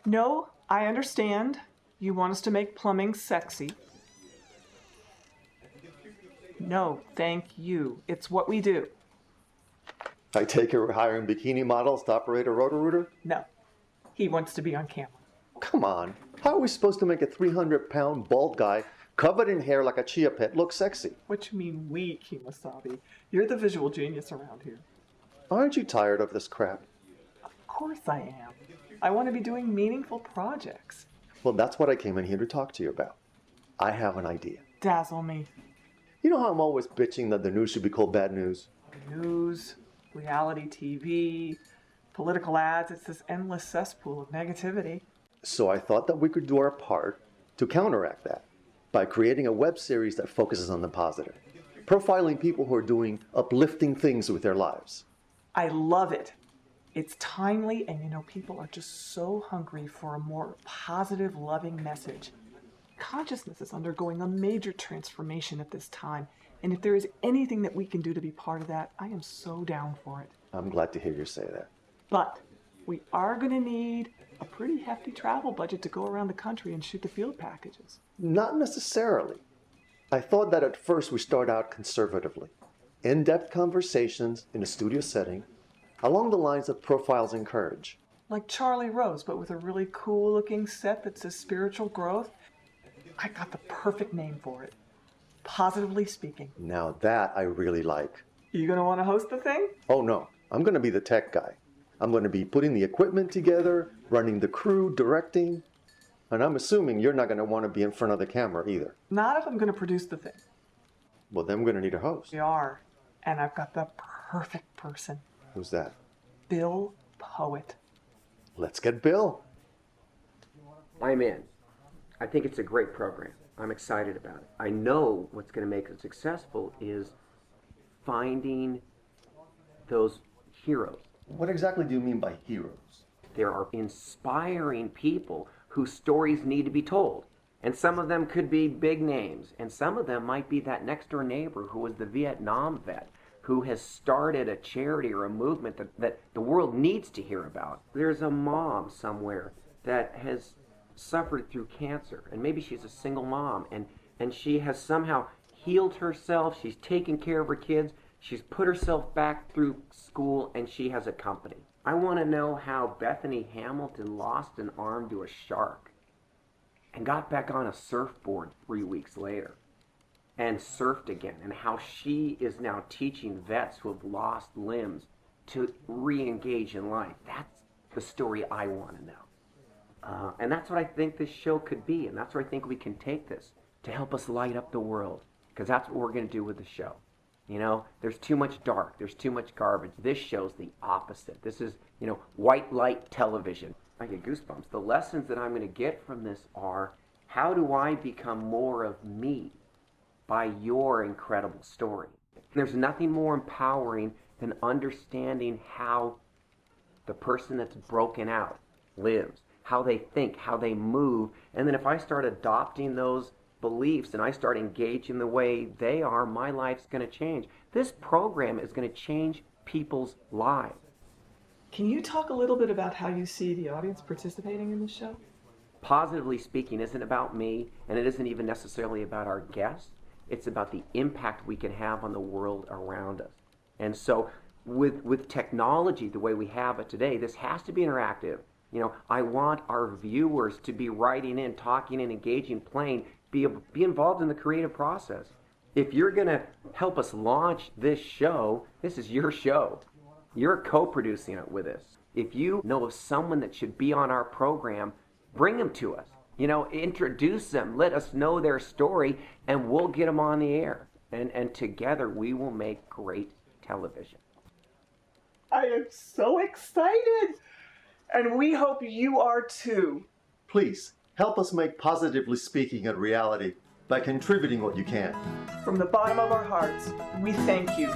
No, I understand. You want us to make plumbing sexy. No, thank you. It's what we do. I take it we're hiring bikini models to operate a Roto-Rooter? No, he wants to be on camera. Come on. How are we supposed to make a 300-pound bald guy covered in hair like a chia pet look sexy? What you mean we, Kimasabi? You're the visual genius around here. Aren't you tired of this crap? Of course I am. I want to be doing meaningful projects. Well, that's what I came in here to talk to you about. I have an idea. Dazzle me. You know how I'm always bitching that the news should be called bad news? News, reality TV, political ads, it's this endless cesspool of negativity. So I thought that we could do our part to counteract that by creating a web series that focuses on the positive, profiling people who are doing uplifting things with their lives. I love it. It's timely, and people are just so hungry for a more positive, loving message. Consciousness is undergoing a major transformation at this time, and if there is anything that we can do to be part of that, I am so down for it. I'm glad to hear you say that. But we are going to need a pretty hefty travel budget to go around the country and shoot the field packages. Not necessarily. I thought that at first we start out conservatively. In-depth conversations in a studio setting, along the lines of Profiles in Courage. Like Charlie Rose, but with a really cool-looking set that says spiritual growth. I got the perfect name for it. Positively Speaking. Now that I really like. You gonna want to host the thing? Oh no, I'm going to be the tech guy. I'm going to be putting the equipment together, running the crew, directing. And I'm assuming you're not going to want to be in front of the camera either. Not if I'm going to produce the thing. Well, then we're going to need a host. We are. And I've got the perfect person. Who's that? Bill Poet. Let's get Bill. I'm in. I think it's a great program. I'm excited about it. I know what's going to make it successful is finding those heroes. What exactly do you mean by heroes? There are inspiring people whose stories need to be told. And some of them could be big names. And some of them might be that next door neighbor who was the Vietnam vet, who has started a charity or a movement that the world needs to hear about. There's a mom somewhere that has suffered through cancer, and maybe she's a single mom, and she has somehow healed herself, she's taken care of her kids, she's put herself back through school, and she has a company. I want to know how Bethany Hamilton lost an arm to a shark and got back on a surfboard 3 weeks later and surfed again, and how she is now teaching vets who have lost limbs to re-engage in life. That's the story I want to know. And that's what I think this show could be, and that's where I think we can take this to help us light up the world, because that's what we're going to do with the show. There's too much dark, there's too much garbage. This show's the opposite. This is, white light television. I get goosebumps. The lessons that I'm going to get from this are, how do I become more of me by your incredible story? There's nothing more empowering than understanding how the person that's broken out lives, how they think, how they move. And then if I start adopting those beliefs and I start engaging the way they are, my life's going to change. This program is going to change people's lives. Can you talk a little bit about how you see the audience participating in the show? Positively Speaking isn't about me, and it isn't even necessarily about our guests. It's about the impact we can have on the world around us. And so with technology the way we have it today, this has to be interactive. I want our viewers to be writing in, talking and engaging, playing, be involved in the creative process. If you're going to help us launch this show, this is your show. You're co-producing it with us. If you know of someone that should be on our program, bring them to us. Introduce them. Let us know their story, and we'll get them on the air. And together we will make great television. I am so excited! And we hope you are too. Please, help us make Positively Speaking a reality by contributing what you can. From the bottom of our hearts, we thank you.